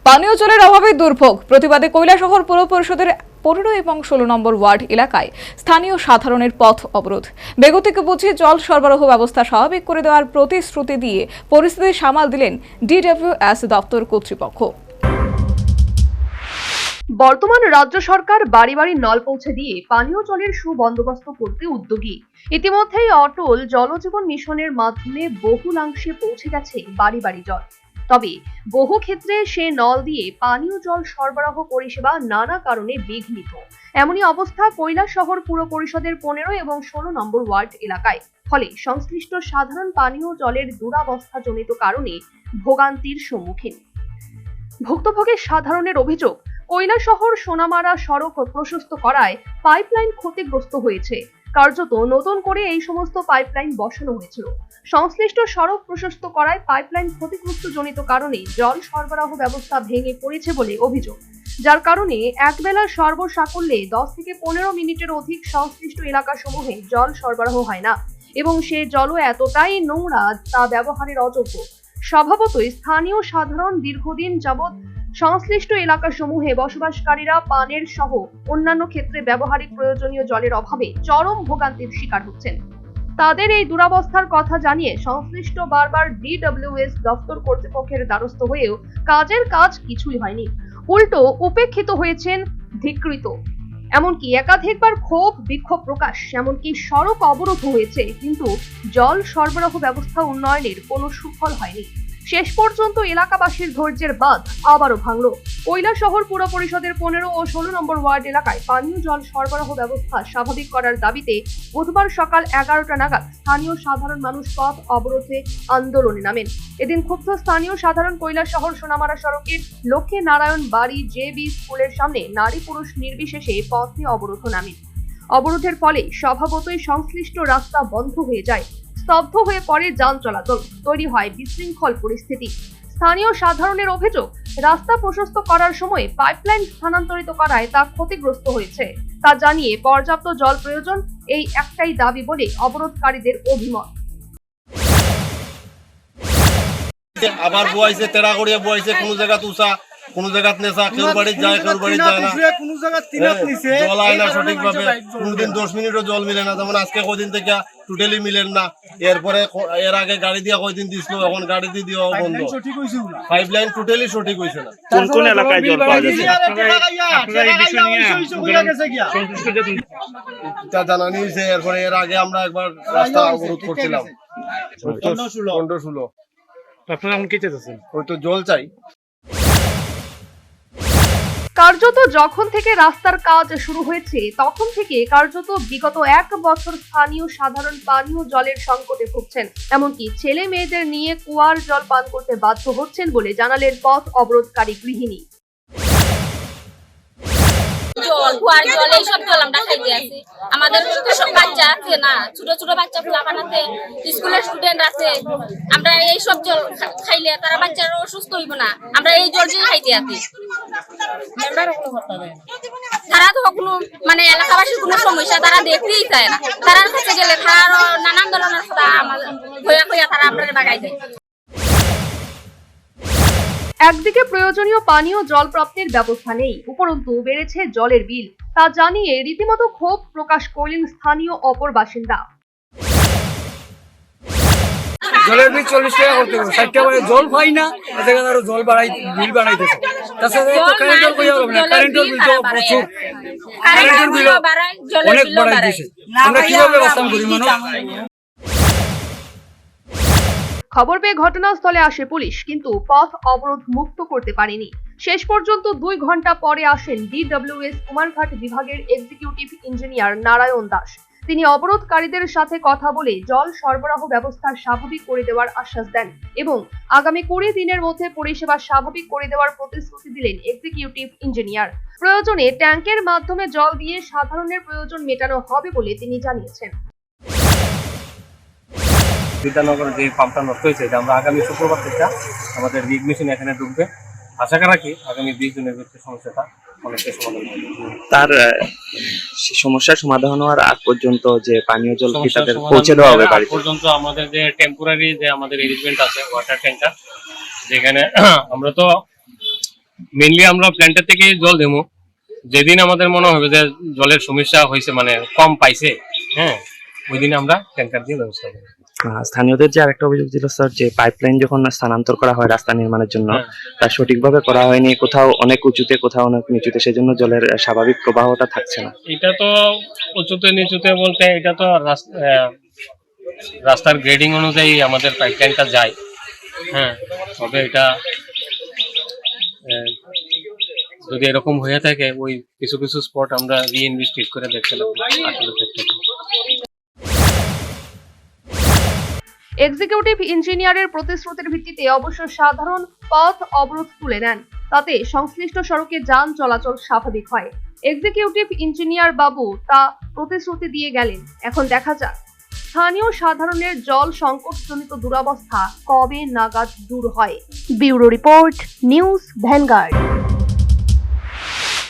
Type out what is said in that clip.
পানীয় জলের অভাবে দুর্ভোগ প্রতিবাদে কৈলাসহর পৌর পরিষদের 15 এবং 16 নম্বর ওয়ার্ড এলাকায় স্থানীয় সাধারণের পথ অবরোধ। বেগতিক বুঝে জল সরবরাহ ব্যবস্থা স্বাভাবিক করে দেওয়ার প্রতিশ্রুতি দিয়ে পরিস্থিতি সামাল দিলেন ডিডব্লিউএস দপ্তর কর্তৃপক্ষ। বর্তমান রাজ্য সরকার বাড়ি বাড়ি নল পৌঁছে দিয়ে পানীয় জলের সুবন্দোবস্ত করতে উদ্যোগী। ইতিমধ্যেই অটল জলজীবন মিশনের মাধ্যমে বহুলাংশে পৌঁছে গেছে বাড়ি বাড়ি জল। তবে বহু ক্ষেত্রে সে নল দিয়ে পানীয় জল সরবরাহ পরিষেবা নানা কারণে বিঘ্নিত। এমনই অবস্থা কৈলাসহর পুর পরিষদের 15 এবং 16 নম্বর ওয়ার্ড এলাকায়। ফলে সংশ্লিষ্ট সাধারণ পানীয় জলের দুরাবস্থাজনিত কারণে ভোগান্তির সম্মুখীন ভুক্তভোগী সাধারণের অভিযোগ, কৈলাসহর সোনামারা সড়ক প্রশস্ত করায় পাইপলাইন ক্ষতিগ্রস্ত হয়েছে। কার্যত নতুন করে এই সমস্ত পাইপলাইন বসানো হয়েছিল। সংশ্লিষ্ট সড়ক প্রশস্ত করায় পাইপলাইন ক্ষতিগ্রস্ত জনিত কারণে জল সরবরাহ ব্যবস্থা ভেঙে পড়েছে বলে অভিযোগ, যার কারণে একবেলা সর্বসাকুল্যে 10 থেকে 15 মিনিটের অধিক সংশ্লিষ্ট এলাকাসমূহে জল সরবরাহ হয় না এবং সে জলও এতটাই নোংরা তা ব্যবহারের অযোগ্য। স্বভাবতই স্থানীয় সাধারণ দীর্ঘদিন যাবৎ সংশ্লিষ্ট এলাকাসমূহে বসবাসকারীরা পানের সহ অন্যান্য ক্ষেত্রে ব্যবহারিক প্রয়োজনীয় জলের অভাবে চরম ভোগান্তির শিকার হচ্ছেন। তাদের এই দুরাবস্থার কথা জানিয়ে সংশ্লিষ্ট বারবার ডিডব্লিউএস দপ্তর কর্তৃপক্ষের দ্বারস্থ হয়েও কাজের কাজ কিছুই হয়নি, উল্টো উপেক্ষিত হয়েছেন, ধিক্কৃত। এমনকি একাধিকবার ক্ষোভ বিক্ষোভ প্রকাশ, এমনকি সড়ক অবরোধ হয়েছে, কিন্তু জল সরবরাহ ব্যবস্থা উন্নয়নের কোনো সুফল হয়নি। শেষ পর্যন্ত এলাকাবাসীর ধৈর্যের বাঁধ আবারও ভাঙল। কৈলাসহর পুর পরিষদের 15 ও 16 নম্বর ওয়ার্ড এলাকায় পানীয় জল সরবরাহ ব্যবস্থা স্বাভাবিক করার দাবিতে বুধবার সকাল 11টা নাগাদ স্থানীয় সাধারণ মানুষ পথ অবরোধে আন্দোলনে নামেন। এদিন ক্ষুব্ধ স্থানীয় সাধারণ কৈলাসহর সোনামারা সড়কের লক্ষ্মী নারায়ণ বাড়ি জেবি স্কুলের সামনে নারী পুরুষ নির্বিশেষে পথে অবরোধ নামেন। অবরোধের ফলে স্বভাবতই সংশ্লিষ্ট রাস্তা বন্ধ হয়ে যায়, স্তব্ধ হয়ে পড়ে যান চলাচল, তৈরি হয় বিশৃঙ্খল পরিস্থিতি। স্থানীয় সাধারণের অভিযোগ, রাস্তা প্রশস্ত করার সময় পাইপলাইন স্থানান্তরিত করায় তা ক্ষতিগ্রস্ত হয়েছে। তা জানিয়ে পর্যাপ্ত জল প্রয়োজন, এই একটাই দাবি বলে অবরোধকারীদের অভিমত। আবার বুয়াইছে তেরা করিয়া বুয়াইছে, কোন জায়গা তুষা কোন জায়গাত নেশা, কেউ বাড়ি যায় কেউ বাড়ি যায় না, জল আয় না সঠিক ভাবে, কোনদিন 10 মিনিটও জল মিলে না। যেমন আজকে কয়দিন থেকে টোটালি মিলেন না। এরপরে এর আগে গাড়ি দিয়া কয়দিন দিছিল, এখন গাড়ি দিয়ে দেওয়া বন্ধ। পাইপলাইন টোটালি সঠিক হইছে না। কোন কোন এলাকায় জল পাওয়া যাচ্ছে তা জানানি হয়েছে। এরপরে এর আগে আমরা একবার রাস্তা অবরোধ করছিলাম 15-16। আপনারা এখন কি চাইতেছেন? ওই তো জল চাই। কার্যত যখন থেকে রাস্তার কাজ শুরু হয়েছে তখন থেকে কার্যত বিগত 1 বছর স্থানীয় সাধারণ পানীয় জলের সংকটে ভুগছেন। এমনকি ছেলে মেয়েদের নিয়ে কুয়ার জল পান করতে বাধ্য হচ্ছেন বলে জানালেন পথ অবরোধকারী গৃহিণী। কুয়ার জল এইসব জল আমরা খাইতে আছি। আমাদের সব বাচ্চা আছে না, ছোট ছোট বাচ্চা বানাতে স্কুলের স্টুডেন্ট আছে, আমরা এইসব জল খাইলে তারা বাচ্চারা অসুস্থ হইব না। আমরা এই জল দিয়ে খাইতে আছি। তারা তো কোনো মানে এলাকাবাসীর কোনো সমস্যা তারা দেখতেই চায় না। তারা কাছে গেলে তারা নানান ধরনের কথা হইয়া তারা আমরা বাগাই দেয়। একদিকে প্রয়োজনীয় পানীয় জল প্রাপ্তির ব্যবস্থা নেই, উপরন্তু বেড়েছে জলের বিল। তা জানিয়ে রীতিমতো ক্ষোভ প্রকাশ করলেন স্থানীয় অপর বাসিন্দা। জলের বিল 40 টাকা করতে হবে, 60 টাকা জল পাই না, এদিকে আরো জল বাড়াই বিল বাড়াইতেছে। তাছাড়া তো কারেন্টের কই হবে না, কারেন্টের বিল তো প্রচুর, কারেন্টের বিল অনেক বাড়াই দিয়েছে। আমরা কিভাবে বাঁচাম করি মানুষ? খবর পেয়ে ঘটনাস্থলে আসে পুলিশ, কিন্তু পথ অবরোধ মুক্ত করতে পারেনি। শেষ পর্যন্ত 2 ঘন্টা পরে আসেন ডিডব্লিউএস কুমারঘাট বিভাগের এক্সিকিউটিভ ইঞ্জিনিয়ার নারায়ণ দাস। তিনি অবরোধকারীদের সাথে কথা বলে জল সরবরাহ ব্যবস্থা স্বাভাবিক করে দেওয়ার আশ্বাস দেন এবং আগামী 20 দিনের মধ্যে পরিষেবা স্বাভাবিক করে দেওয়ার প্রতিশ্রুতি দিলেন এক্সিকিউটিভ ইঞ্জিনিয়ার। প্রয়োজনে ট্যাঙ্কের মাধ্যমে জল দিয়ে সাধারণের প্রয়োজন মেটানো হবে বলে তিনি জানিয়েছেন। বিদ্যানগর যে পাম্পটা নষ্ট হয়েছে, এটা আমরা আগামী শুক্রবার থেকে আমাদের রিগ মেশিন এখানে ঢুকবে। আশা রাখি আগামী 20 দিনের ভিতরে সমস্যাটা অনেকটাই সমাধান হবে। তার সমস্যার সমাধান হওয়ার আগ পর্যন্ত যে পানীয় জল কি তাদের পৌঁছে দেওয়া হবে বাড়ি পর্যন্ত আমাদের যে টেম্পোরারি যে আমাদের অ্যারেঞ্জমেন্ট আছে ওয়াটার ট্যাঙ্কার, যেখানে আমরা তো মেইনলি আমরা প্ল্যান্টের থেকে জল দেবো। যেদিন আমাদের মনে হবে যে জলের সমস্যা হয়েছে, মানে কম পাইছে, হ্যাঁ, ওই দিন আমরা ট্যাঙ্কার দিয়ে ব্যবস্থা করবো। স্থানীয়দের যে আরেকটা অভিযোগ ছিল স্যার, যে পাইপলাইন যখন স্থানান্তর করা হয় রাস্তা নির্মাণের জন্য, তা সঠিকভাবে করা হয়নি, কোথাও অনেক উঁচুতে কোথাও অনেক নিচুতে, সেজন্য জলের স্বাভাবিক প্রবাহটা থাকছে না। এটা তো উঁচুতে নিচুতে বলতে এটা তো রাস্তার গ্রেডিং অনুযায়ী আমাদের পাইপলাইনটা যায়, হ্যাঁ। তবে এটা যদি এরকম হয়ে থাকে, ওই কিছু কিছু স্পট আমরা রিইনভেস্টিগেট করে দেখতে লাগবে আসলে ক্ষেত্রে। এক্সিকিউটিভ ইঞ্জিনিয়ারের প্রতিশ্রুতির ভিত্তিতে অবশ্য সাধারণ পথ অবরোধ তুলে নেন, তাতে সংশ্লিষ্ট সড়কে যান চলাচল স্বাভাবিক হয়। এক্সিকিউটিভ ইঞ্জিনিয়ার বাবু তা প্রতিশ্রুতি দিয়ে গেলেন। এখন দেখা যাক স্থানীয় সাধারণের জল সংকটজনিত দুরবস্থা কবে নাগাদ দূর হয়। Bureau report, news vanguard.